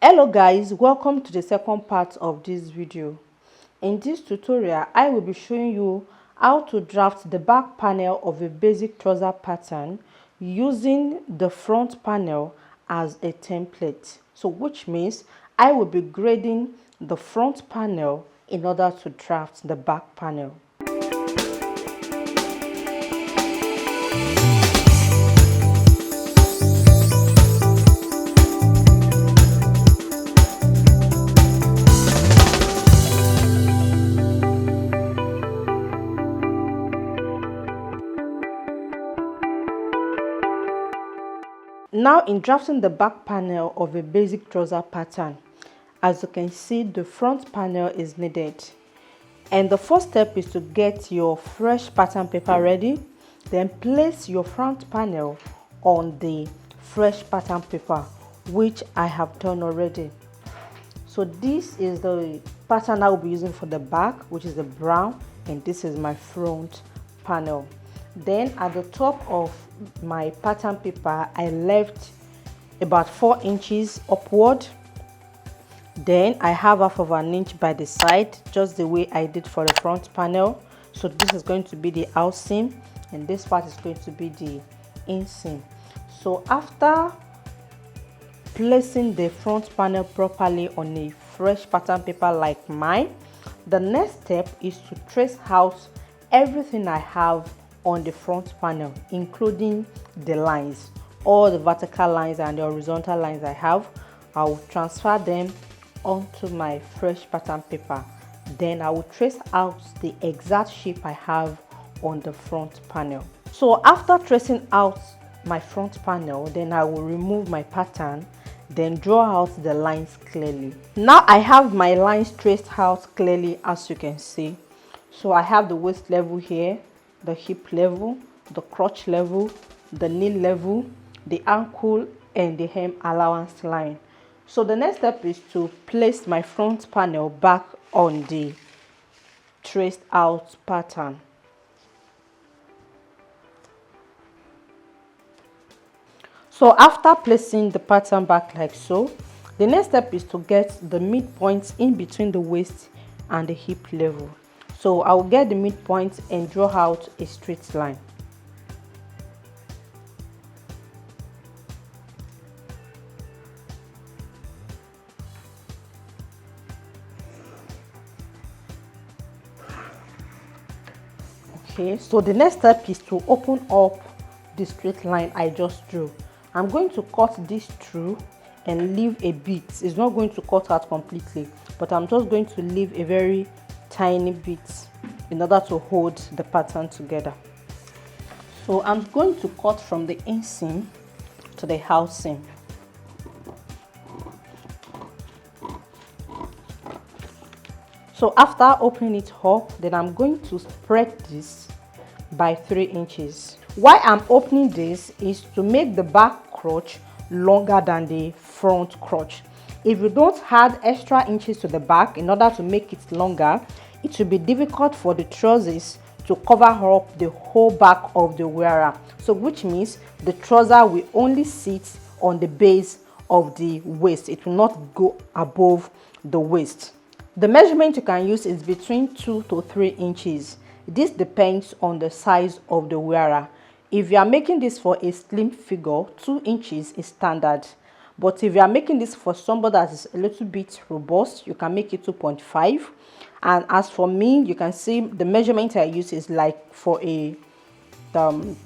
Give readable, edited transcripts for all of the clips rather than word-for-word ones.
Hello guys, welcome to the second part of this video. In this tutorial I will be showing you how to draft the back panel of a basic trouser pattern using the front panel as a template. So which means I will be grading the front panel in order to draft the back panel. Now in drafting the back panel of a basic trouser pattern, as you can see, the front panel is needed. And the first step is to get your fresh pattern paper ready. Then place your front panel on the fresh pattern paper, which I have done already. So this is the pattern I will be using for the back, which is the brown, and this is my front panel. Then at the top of my pattern paper, I left about 4 inches upward. Then I have half of an inch by the side, just the way I did for the front panel. So this is going to be the out seam and this part is going to be the inseam. So after placing the front panel properly on a fresh pattern paper like mine, the next step is to trace out everything I have on the front panel, including the lines, all the vertical lines and the horizontal lines I have. I will transfer them onto my fresh pattern paper. Then I will trace out the exact shape I have on the front panel. So after tracing out my front panel, then I will remove my pattern, then draw out the lines clearly. Now I have my lines traced out clearly, as you can see. So I have the waist level here, the hip level, the crotch level, the knee level, the ankle and the hem allowance line. So the next step is to place my front panel back on the traced out pattern. So after placing the pattern back like so, the next step is to get the midpoints in between the waist and the hip level. So I will get the midpoint and draw out a straight line. Okay, so the next step is to open up the straight line I just drew. I'm going to cut this through and leave a bit. It's not going to cut out completely, but I'm just going to leave a very tiny bit in order to hold the pattern together. So I'm going to cut from the inseam to the out seam. So after opening it up, then I'm going to spread this by 3 inches. Why I'm opening this is to make the back crotch longer than the front crotch. If you don't add extra inches to the back in order to make it longer, it will be difficult for the trousers to cover up the whole back of the wearer. So which means the trouser will only sit on the base of the waist. It will not go above the waist. The measurement you can use is between 2 to 3 inches. This depends on the size of the wearer. If you are making this for a slim figure, 2 inches is standard. But if you are making this for somebody that is a little bit robust, you can make it 2.5. And as for me, you can see the measurement I use is like for a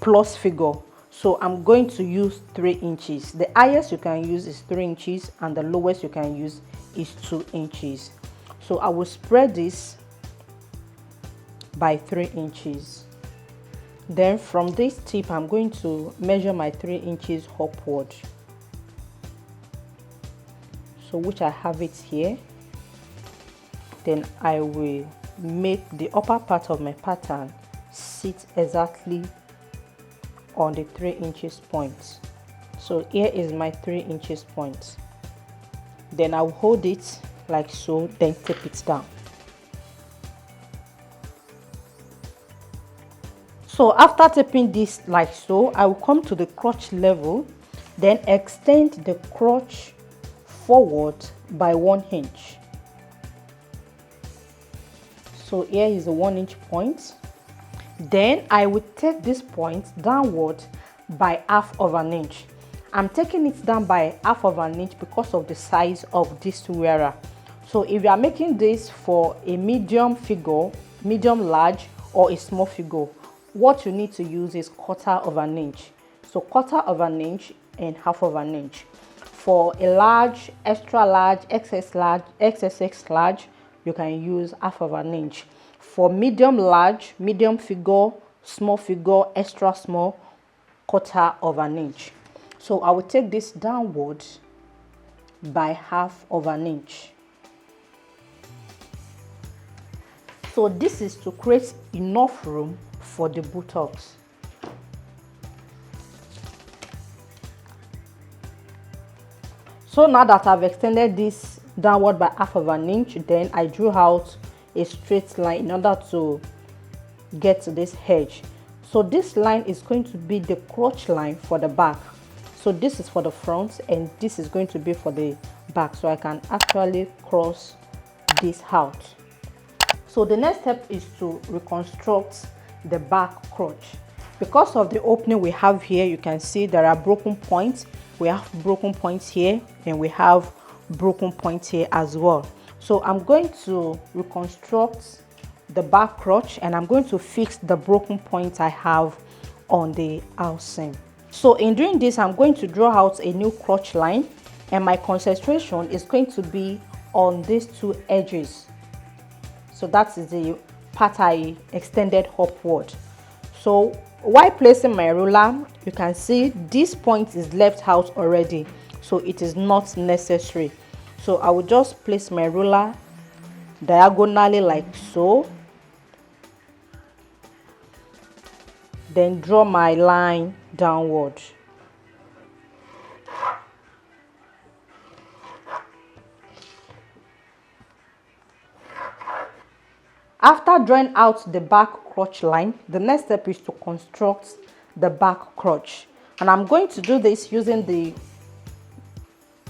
plus figure. So I'm going to use 3 inches. The highest you can use is 3 inches and the lowest you can use is 2 inches. So I will spread this by 3 inches. Then from this tip, I'm going to measure my 3 inches upward. So which I have it here. Then I will make the upper part of my pattern sit exactly on the 3 inches point. So here is my 3 inches point. Then I will hold it like so, then tape it down. So after taping this like so, I will come to the crotch level, then extend the crotch forward by 1 inch. So here is the 1 inch point. Then I will take this point downward by half of an inch. I'm taking it down by half of an inch because of the size of this wearer. So if you are making this for a medium figure, medium large, or a small figure, what you need to use is 1/4 of an inch. So 1/4 of an inch and half of an inch. For a large, extra large, XXX large, you can use half of an inch. For medium large, medium figure, small figure, extra small, 1/4 of an inch. So I will take this downward by half of an inch. So this is to create enough room for the buttocks. So now that I've extended this downward by half of an inch, then I drew out a straight line in order to get to this edge. So this line is going to be the crotch line for the back. So this is for the front and this is going to be for the back. So I can actually cross this out. So the next step is to reconstruct the back crotch. Because of the opening we have here, you can see there are broken points. We have broken points here and we have broken points here as well. So I'm going to reconstruct the back crotch and I'm going to fix the broken points I have on the housing. So in doing this, I'm going to draw out a new crotch line and my concentration is going to be on these two edges. So that is the part I extended upward. So while placing my ruler, you can see this point is left out already, so it is not necessary. So I will just place my ruler diagonally like so, then draw my line downward. After drawing out the back crotch line, the next step is to construct the back crotch. And I'm going to do this using the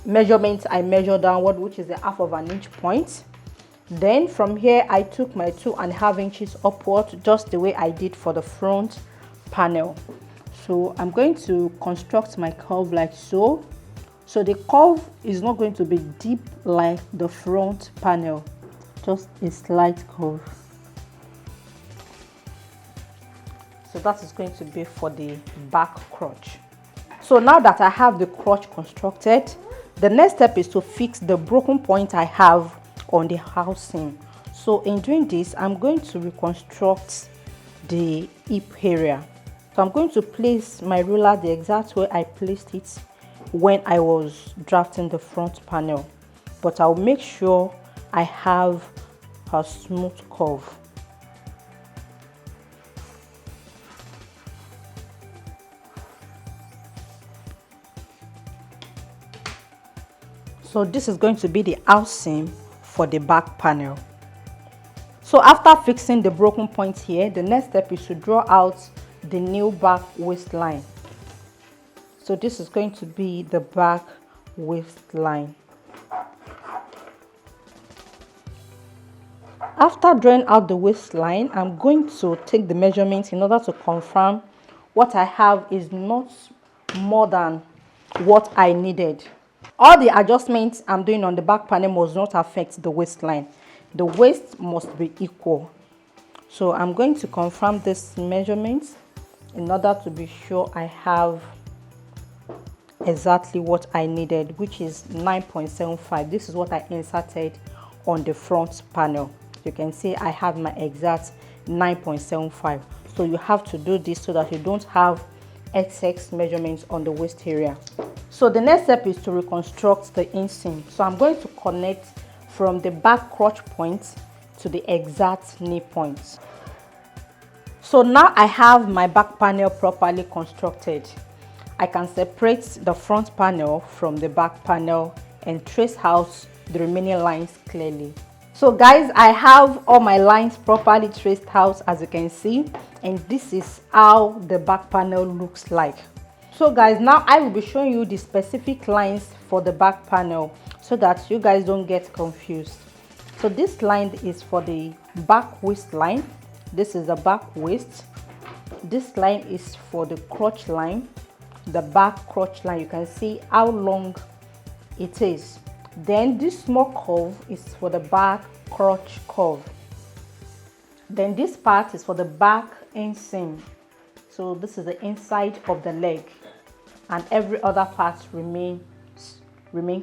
measurement I measured downward, which is the half of an inch point. Then from here, I took my 2.5 inches upward, just the way I did for the front panel. So I'm going to construct my curve like so. So the curve is not going to be deep like the front panel, just a slight curve. So that is going to be for the back crotch. So now that I have the crotch constructed, the next step is to fix the broken point I have on the housing. So in doing this, I'm going to reconstruct the hip area. So I'm going to place my ruler the exact way I placed it when I was drafting the front panel, but I'll make sure I have a smooth curve. So this is going to be the housing for the back panel. So after fixing the broken point here, the next step is to draw out the new back waistline. So this is going to be the back waistline. After drawing out the waistline, I'm going to take the measurements in order to confirm what I have is not more than what I needed. All the adjustments I'm doing on the back panel must not affect the waistline. The waist must be equal. So I'm going to confirm this measurement in order to be sure I have exactly what I needed, which is 9.75. This is what I inserted on the front panel. You can see I have my exact 9.75. So you have to do this so that you don't have XX measurements on the waist area. So the next step is to reconstruct the inseam. So I'm going to connect from the back crotch point to the exact knee point. So now I have my back panel properly constructed. I can separate the front panel from the back panel and trace out the remaining lines clearly. So guys, I have all my lines properly traced out, as you can see, and this is how the back panel looks like. So guys, now I will be showing you the specific lines for the back panel. so that you guys don't get confused. So this line is for the back waist line. This is the back waist. This line is for the crotch line, the back crotch line. You can see how long it is. Then this small curve is for the back crotch curve. Then this part is for the back inseam. So this is the inside of the leg, and every other part remain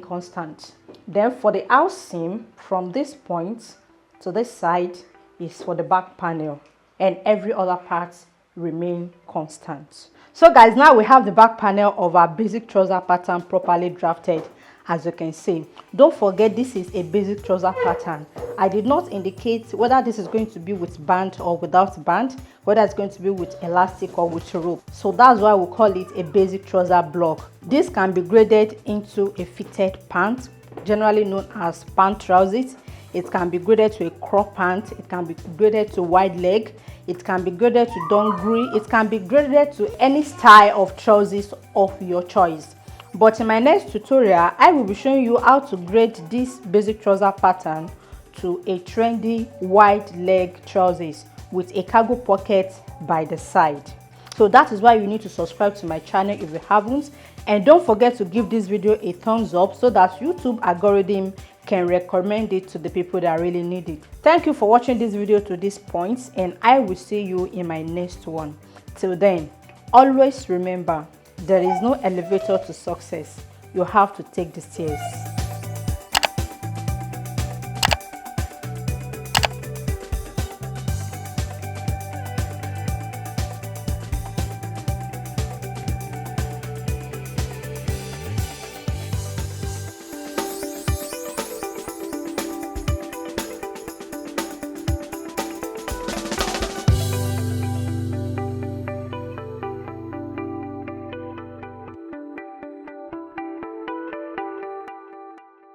constant. Then for the out seam, from this point to this side is for the back panel, and every other part remain constant. So guys, now we have the back panel of our basic trouser pattern properly drafted. As you can see, don't forget this is a basic trouser pattern. I did not indicate whether this is going to be with band or without band, whether it's going to be with elastic or with rope. So that's why we call it a basic trouser block. This can be graded into a fitted pant, generally known as pant trousers. It can be graded to a crop pant. It can be graded to wide leg. It can be graded to dungaree. It can be graded to any style of trousers of your choice. But in my next tutorial, I will be showing you how to grade this basic trouser pattern to a trendy wide leg trousers with a cargo pocket by the side. So that is why you need to subscribe to my channel if you haven't, and don't forget to give this video a thumbs up so that YouTube algorithm can recommend it to the people that really need it. Thank you for watching this video to this point, and I will see you in my next one. Till then, always remember, there is no elevator to success. You have to take the stairs.